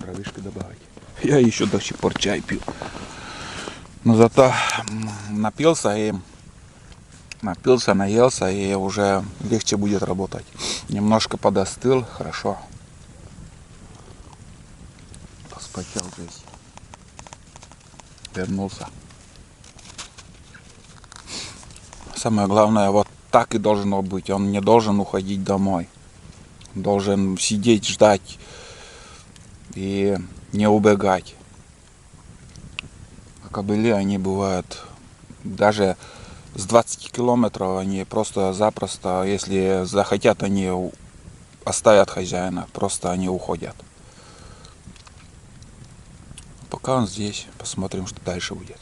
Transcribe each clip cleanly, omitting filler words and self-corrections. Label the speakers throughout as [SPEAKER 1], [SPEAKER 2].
[SPEAKER 1] травишки добавить. Я еще до сих пор чай пью. Но зато напился, наелся, и уже легче будет работать. Немножко подостыл, хорошо. Поспотел здесь. Вернулся. Самое главное, вот так и должно быть. Он не должен уходить домой. Должен сидеть, ждать и не убегать. А кобыли, они бывают даже с 20 километров, они просто-запросто, если захотят, они оставят хозяина, просто они уходят. Пока он здесь, посмотрим, что дальше будет.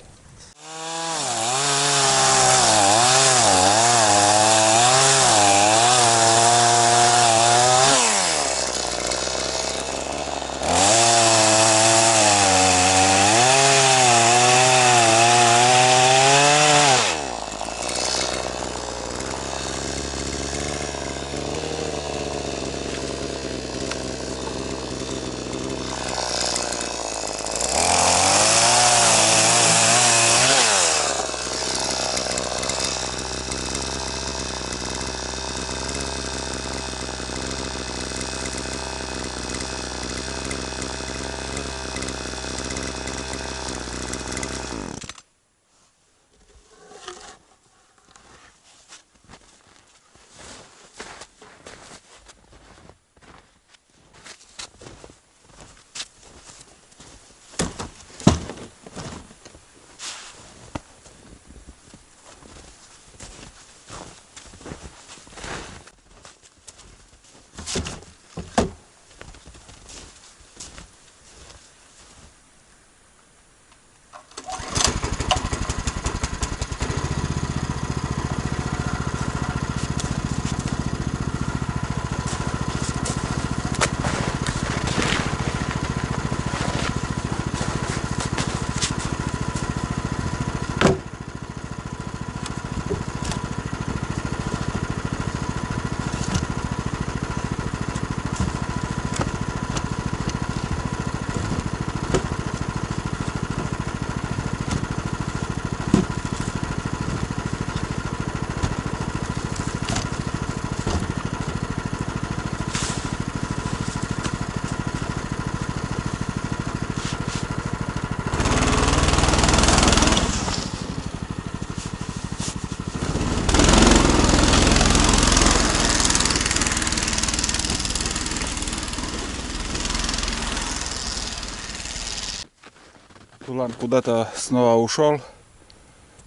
[SPEAKER 1] Тулан куда-то снова ушел,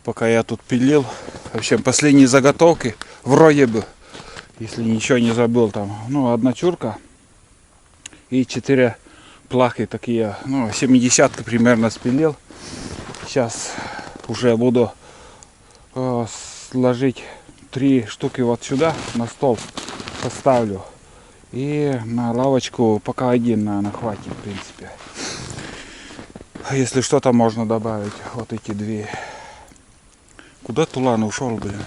[SPEAKER 1] пока я тут пилил. В общем, последние заготовки, вроде бы, если ничего не забыл, там, ну, одна чурка и 4 плахи такие, ну, 70-ка примерно спилил. Сейчас уже буду сложить 3 штуки вот сюда на стол, поставлю. И на лавочку пока один, наверное, хватит, в принципе. Если что-то можно добавить, вот эти 2. Куда Тулан ушел, блин?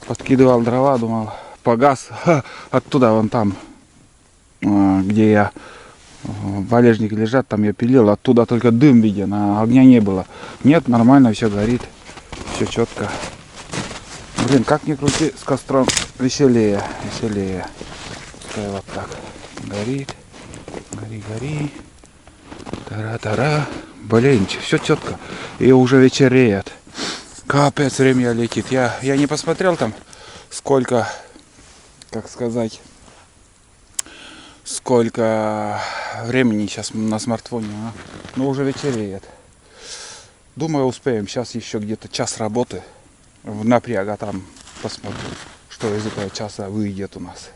[SPEAKER 1] Подкидывал дрова, думал, погас. Оттуда, вон там, где я, валежники лежат, там я пилил, оттуда только дым виден, а огня не было. Нет, нормально, все горит, все четко. Блин, как ни крути, с костром веселее, веселее. Пускай вот так горит, гори. Тара-тара. Блин, все четко. И уже вечереет. Капец, время летит. Я не посмотрел там, сколько, как сказать, сколько времени сейчас на смартфоне. Но уже вечереет. Думаю, успеем. Сейчас еще где-то час работы в напряг, а там посмотрим, что из этого часа выйдет у нас.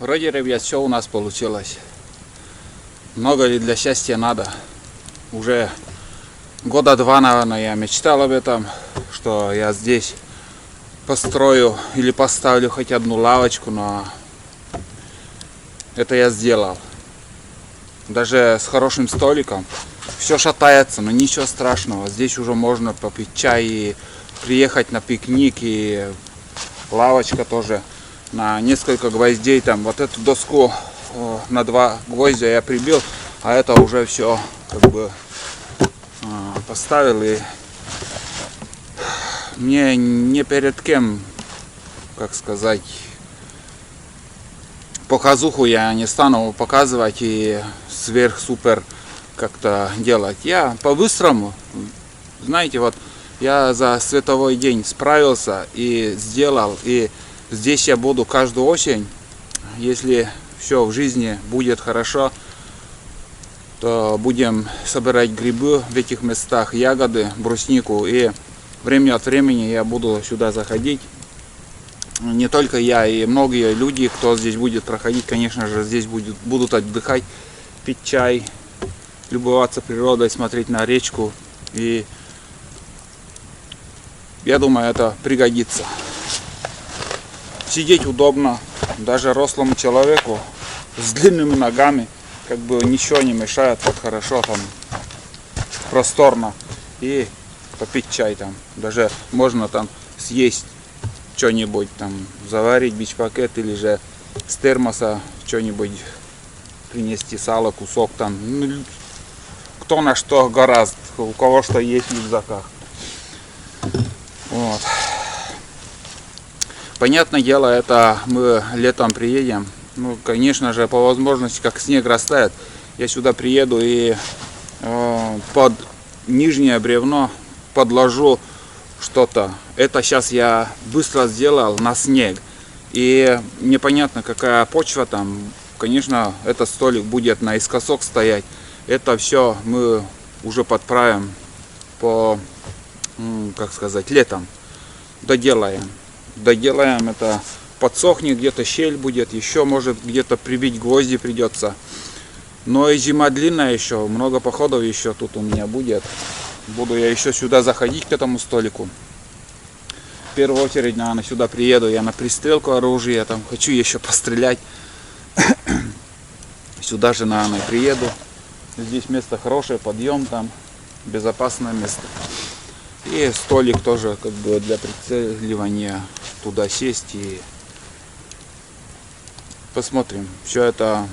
[SPEAKER 1] Вроде, ребят, все у нас получилось. Много ли для счастья надо? Уже года 2, наверное, я мечтал об этом, что я здесь построю или поставлю хоть одну лавочку, но это я сделал. Даже с хорошим столиком. Все шатается, но ничего страшного. Здесь уже можно попить чай и приехать на пикник. И лавочка тоже на несколько гвоздей. Там вот эту доску на 2 гвоздя я прибил, а это уже все как бы поставил. И мне не перед кем, как сказать, показуху я не стану показывать и сверх-супер как-то делать. Я по-быстрому, знаете, вот я за световой день справился и сделал. И здесь я буду каждую осень, если все в жизни будет хорошо, то будем собирать грибы в этих местах, ягоды, бруснику. И время от времени я буду сюда заходить. Не только я, и многие люди, кто здесь будет проходить, конечно же, здесь будут отдыхать, пить чай, любоваться природой, смотреть на речку. И я думаю, это пригодится. Сидеть удобно, даже рослому человеку с длинными ногами, как бы ничего не мешает, вот хорошо там, просторно. И попить чай там, даже можно там съесть что-нибудь там, заварить бич-пакет или же с термоса что-нибудь принести, сало, кусок там, ну, кто на что гораздо, у кого что есть в рюкзаках. Вот. Понятное дело, это мы летом приедем, ну, конечно же, по возможности, как снег растает, я сюда приеду и под нижнее бревно подложу что-то. Это сейчас я быстро сделал на снег. И непонятно, какая почва там. Конечно, этот столик будет наискосок стоять. Это все мы уже подправим по, как сказать, летом. Доделаем. Доделаем это. Подсохнет, где-то щель будет. Еще может где-то прибить гвозди придется. Но и зима длинная еще. Много походов еще тут у меня будет. Буду я еще сюда заходить к этому столику. В первую очередь, наверное, сюда приеду я на пристрелку оружия. Там хочу еще пострелять. Сюда же, наверное, приеду. Здесь место хорошее, подъем там. Безопасное место. И столик тоже как бы для прицеливания. Туда сесть и посмотрим. Все это,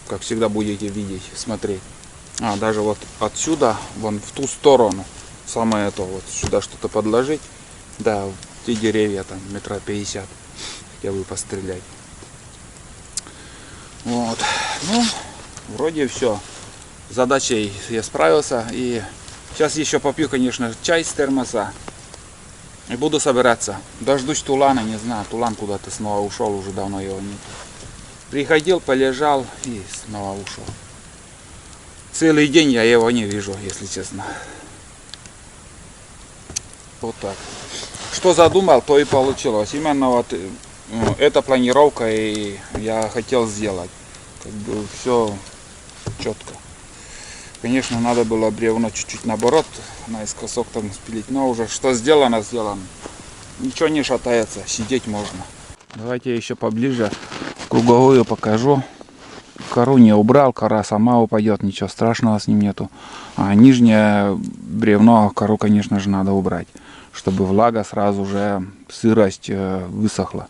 [SPEAKER 1] как всегда, будете видеть, смотреть. Даже вот отсюда, вон в ту сторону, самое это, вот сюда что-то подложить. Да, те деревья там 50 метров, хотя бы пострелять. Вот, ну, вроде все. С задачей я справился. И сейчас еще попью, конечно, чай с термоса. И буду собираться. Дождусь Тулана, не знаю, Тулан куда-то снова ушел, уже давно его нет. Приходил, полежал и снова ушел. Целый день я его не вижу, если честно. Вот так. Что задумал, то и получилось. Именно вот эта планировка и я хотел сделать. Как бы все четко. Конечно, надо было бревно чуть-чуть наоборот, наискосок там спилить. Но уже что сделано, сделано. Ничего не шатается, сидеть можно. Давайте еще поближе круговую покажу. Кору не убрал, кора сама упадет, ничего страшного с ним нету. А нижнее бревно, кору, конечно же, надо убрать, чтобы влага сразу же, сырость высохла.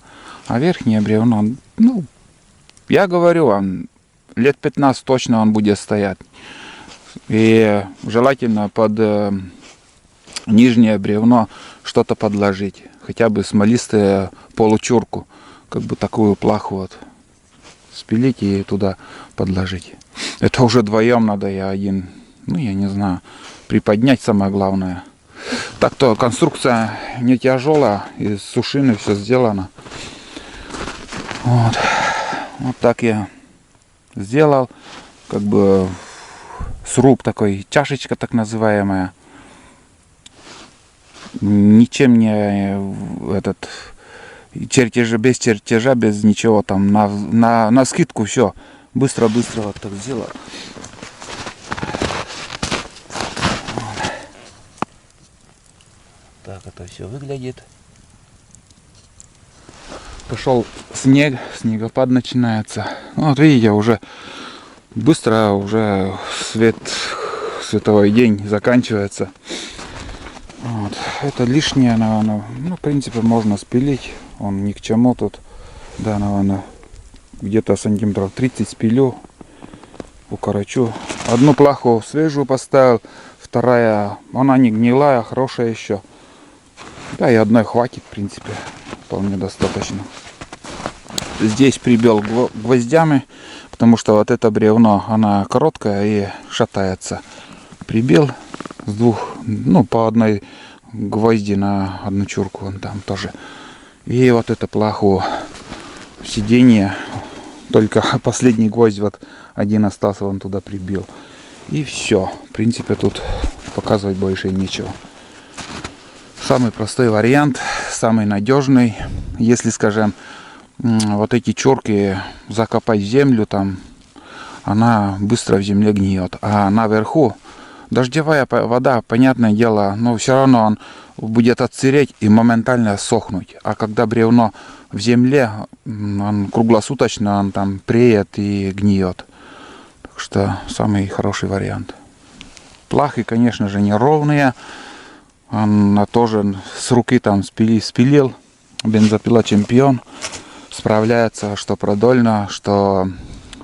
[SPEAKER 1] А верхнее бревно, ну, я говорю вам, лет 15 точно он будет стоять. И желательно под нижнее бревно что-то подложить, хотя бы смолистую получурку, как бы такую плаху вот. Спилить и туда подложить. Это уже вдвоем надо, я один, ну я не знаю, приподнять самое главное. Так-то конструкция не тяжелая, из сушины все сделано. Вот. Вот так я сделал, как бы сруб такой, чашечка так называемая. Ничем не И чертежа, без чертежа, без ничего там, на скидку все. Быстро-быстро вот так сделал. Так это все выглядит. Пошел снег, снегопад начинается. Ну, вот видите, уже быстро, уже световой день заканчивается. Вот. Это лишнее, наверное, ну, в принципе, можно спилить. Он ни к чему тут. Да, наверное, где-то сантиметров 30 спилю, укорочу. Одну плаху свежую поставил, вторая, она не гнилая, хорошая еще. Да, и одной хватит, в принципе, вполне достаточно. Здесь прибил гвоздями, потому что вот это бревно, она короткая и шатается. Прибил с двух, ну, по одной гвозди на одну чурку, вон там тоже. И вот это плаху сиденье, только последний гвоздь вот один остался, он туда прибил. И все, в принципе, тут показывать больше нечего. Самый простой вариант, самый надежный. Если, скажем, вот эти чурки закопать в землю, там она быстро в земле гниет. А наверху дождевая вода, понятное дело, но все равно он будет отсыреть и моментально сохнуть. А когда бревно в земле, он круглосуточно он там преет и гниет. Так что самый хороший вариант. Плахи, конечно же, неровные. Он тоже с руки там спилил. Бензопила Чемпион. Справляется, что продольно, что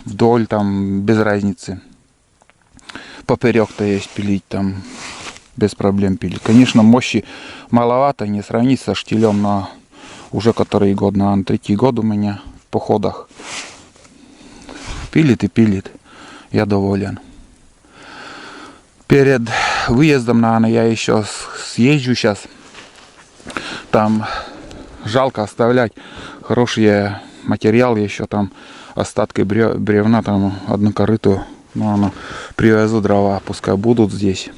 [SPEAKER 1] вдоль, там без разницы. Поперек-то есть пилить, там без проблем пилить. Конечно, мощи маловато, не сравнить со штилем, но уже который год, наверное, третий год у меня в походах. Пилит и пилит. Я доволен. Перед выездом, наверное, я еще съезжу сейчас. Там жалко оставлять хороший материал, еще там остатки бревна, там одну корыту, наверное, привезу дрова, пускай будут здесь.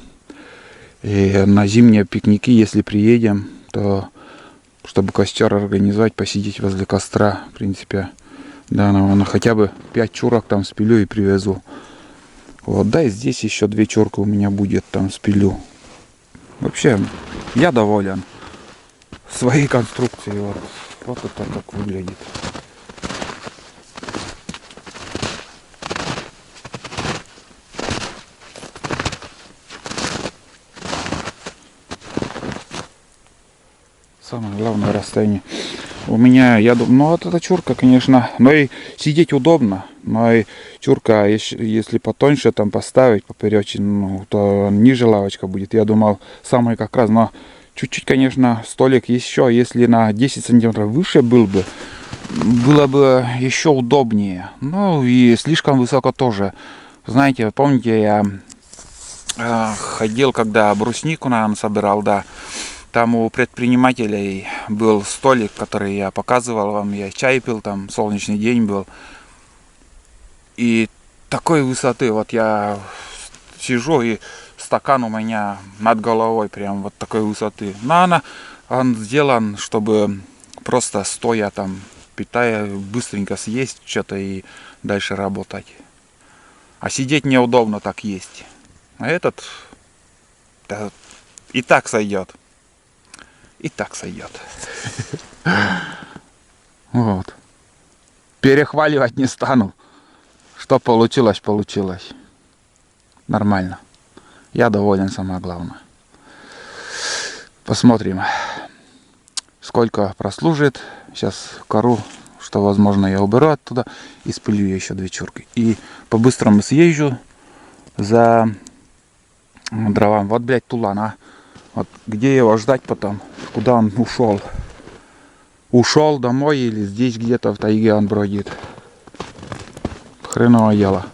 [SPEAKER 1] И на зимние пикники, если приедем, то чтобы костер организовать, посидеть возле костра, в принципе, да, наверное, хотя бы 5 чурок там спилю и привезу. Вот, да, и здесь еще 2 чурки у меня будет, там спилю. Вообще, я доволен своей конструкцией. Вот это так выглядит. Самое главное расстояние. У меня, я думаю, ну вот эта чурка, конечно, но и сидеть удобно. Но и чурка, если потоньше там поставить поперечину, ну, то ниже лавочка будет. Я думал, самый как раз, но чуть-чуть, конечно, столик еще, если на 10 сантиметров выше был бы, было бы еще удобнее. Ну и слишком высоко тоже. Знаете, помните, я ходил, когда бруснику, наверное, собирал, да. Там у предпринимателей был столик, который я показывал вам. Я чай пил, там солнечный день был. И такой высоты, вот я сижу, и стакан у меня над головой, прям вот такой высоты. Но он сделан, чтобы просто стоя там, питая, быстренько съесть что-то и дальше работать. А сидеть неудобно так есть. А этот да, и так сойдет. И так сойдет. Вот. Перехваливать не стану. Что получилось, получилось. Нормально. Я доволен, самое главное. Посмотрим, сколько прослужит. Сейчас кору, что возможно, я уберу оттуда и спилю еще 2 чурки. И по-быстрому съезжу за дровами. Вот, блядь, тулан, а. Вот где его ждать потом? Куда он ушел? Ушел домой или здесь где-то в тайге он бродит? Хреново дело.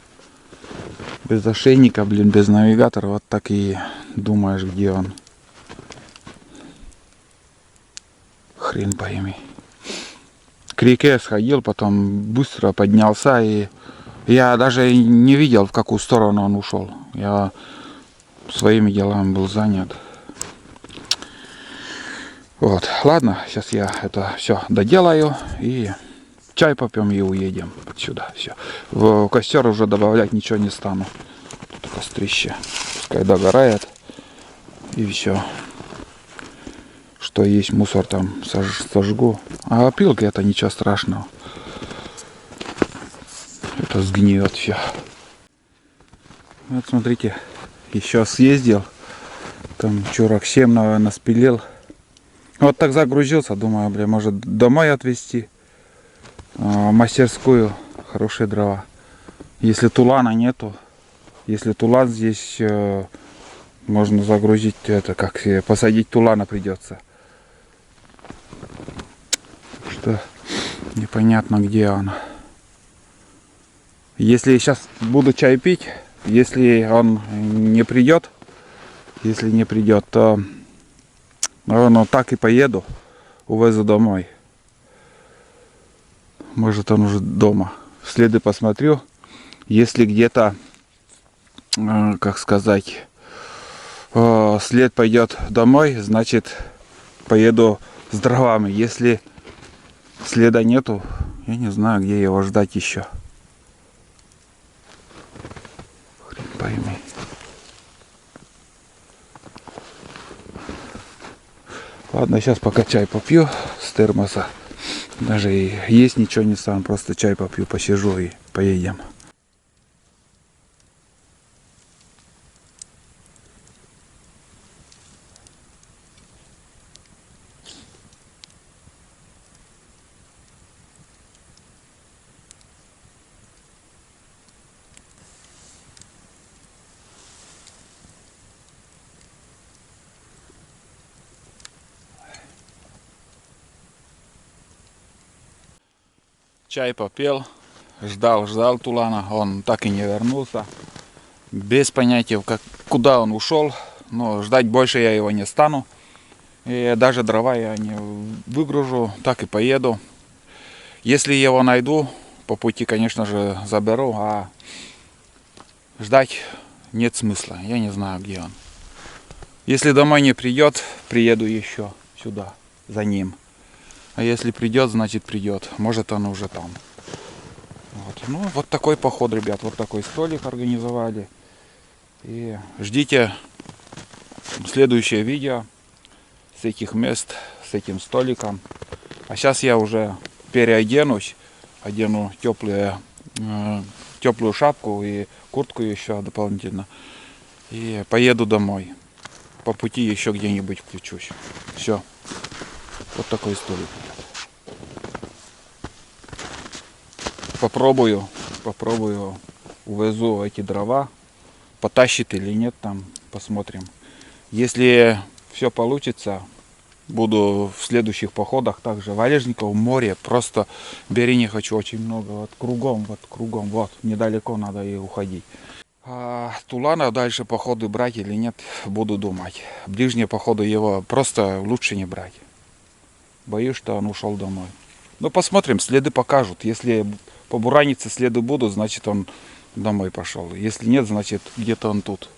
[SPEAKER 1] Без ошейника, блин, без навигатора. Вот так и думаешь, где он. Хрен пойми. К реке сходил, потом быстро поднялся. И я даже не видел, в какую сторону он ушел. Я своими делами был занят. Вот, ладно, сейчас я это все доделаю и чай попьем и уедем отсюда. Все. В костер уже добавлять ничего не стану. Тут кострище. Пускай догорает. И все. Что есть мусор там сожгу. А опилки это ничего страшного. Это сгниет все. Вот смотрите. Еще съездил. Там чурок 7, наверное, спилил. Вот так загрузился. Думаю, бля, может домой отвезти. Мастерскую. Хорошие дрова. Если тулана нету. Если тулан здесь можно загрузить это, как посадить тулана придется. Что непонятно где он. Если сейчас буду чай пить, если он не придет, то наверное, так и поеду, увезу домой. Может он уже дома. Следы посмотрю. Если где-то, как сказать, след пойдет домой, значит поеду с дровами. Если следа нету, я не знаю, где его ждать еще. Хрен пойми. Ладно, сейчас пока чай попью с термоса. Даже и есть ничего не стану, просто чай попью, посижу и поедем. Чай попил, ждал тулана, он так и не вернулся. Без понятия, куда он ушел, но ждать больше я его не стану. И даже дрова я не выгружу, так и поеду. Если его найду, по пути, конечно же, заберу, а ждать нет смысла, я не знаю, где он. Если домой не придет, приеду еще сюда, за ним. А если придет, значит придет. Может, он уже там. Вот. Ну, вот такой поход, ребят. Вот такой столик организовали. И ждите следующее видео с этих мест, с этим столиком. А сейчас я уже переоденусь. Одену теплую шапку и куртку еще дополнительно. И поеду домой. По пути еще где-нибудь включусь. Все. Вот такой столик. Попробую, увезу эти дрова, потащит или нет, там посмотрим. Если все получится, буду в следующих походах также валежников, море, просто бери не хочу очень много, вот кругом, вот, недалеко надо и уходить. А тулана дальше походы брать или нет, буду думать. Ближние походы его просто лучше не брать. Боюсь, что он ушел домой. Ну, посмотрим, следы покажут. Если по буранице следы будут, значит он домой пошел. Если нет, значит где-то он тут.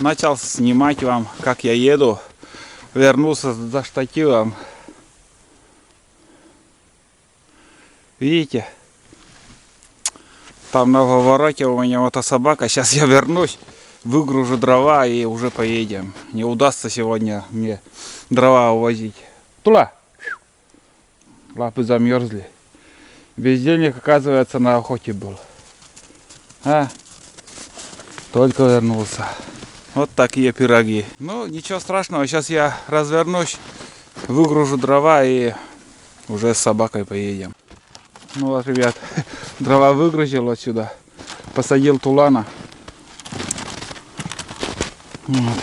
[SPEAKER 1] начал снимать вам, как я еду. Вернулся за штативом. Видите? Там на повороте у меня вот собака. Сейчас я вернусь, выгружу дрова и уже поедем. Не удастся сегодня мне дрова увозить. Тула! Лапы замерзли. Без денег, оказывается, на охоте был. А? Только вернулся. Вот такие пироги. Ну, ничего страшного. Сейчас я развернусь, выгружу дрова и уже с собакой поедем. Ну вот, ребят, дрова выгрузил отсюда. Посадил тулана. Вот.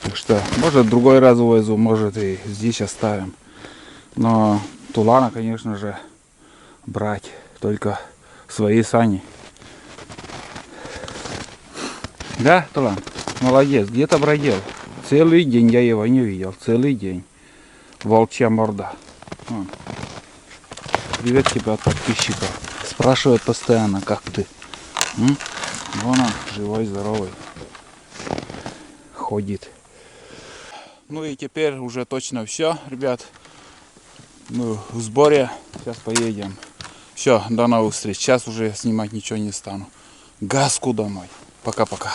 [SPEAKER 1] Так что, может, другой раз увезу, может, и здесь оставим. Но тулана, конечно же, брать. Только свои сани. Да, Тулан? Молодец, где-то бродил. Целый день я его не видел. Целый день. Волчья морда. Вон. Привет тебе от подписчиков. Спрашивают постоянно, как ты. Вон он, живой, здоровый. Ходит. Ну и теперь уже точно все, ребят. Мы в сборе. Сейчас поедем. Все, до новых встреч. Сейчас уже снимать ничего не стану. Газку домой. Пока-пока.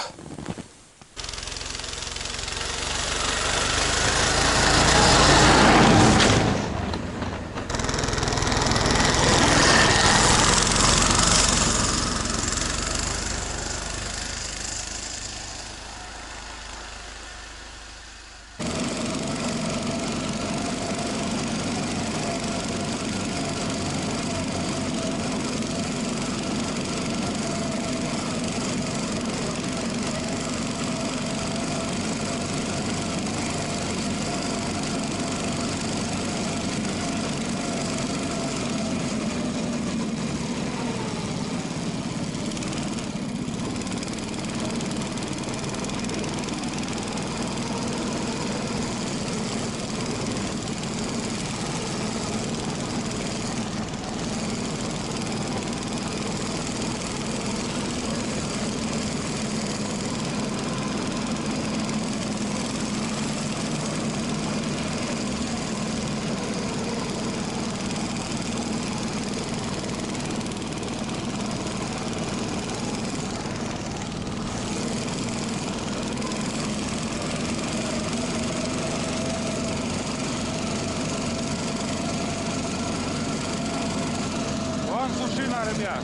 [SPEAKER 1] Сушина, ребят,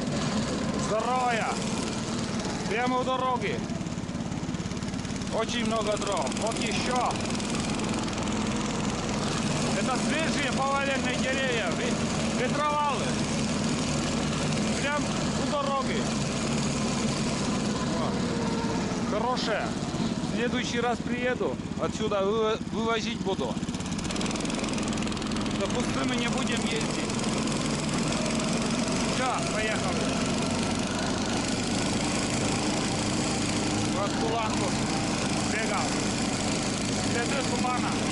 [SPEAKER 1] здоровая, прямо у дороги, очень много дров. Вот еще, это свежие поваленные деревья, ветровалы, прям у дороги. Вот. Хорошая. В следующий раз приеду, отсюда вывозить буду. За пустыми не будем ездить. Все, поехали. Вот туланку бегал. Следы тумана.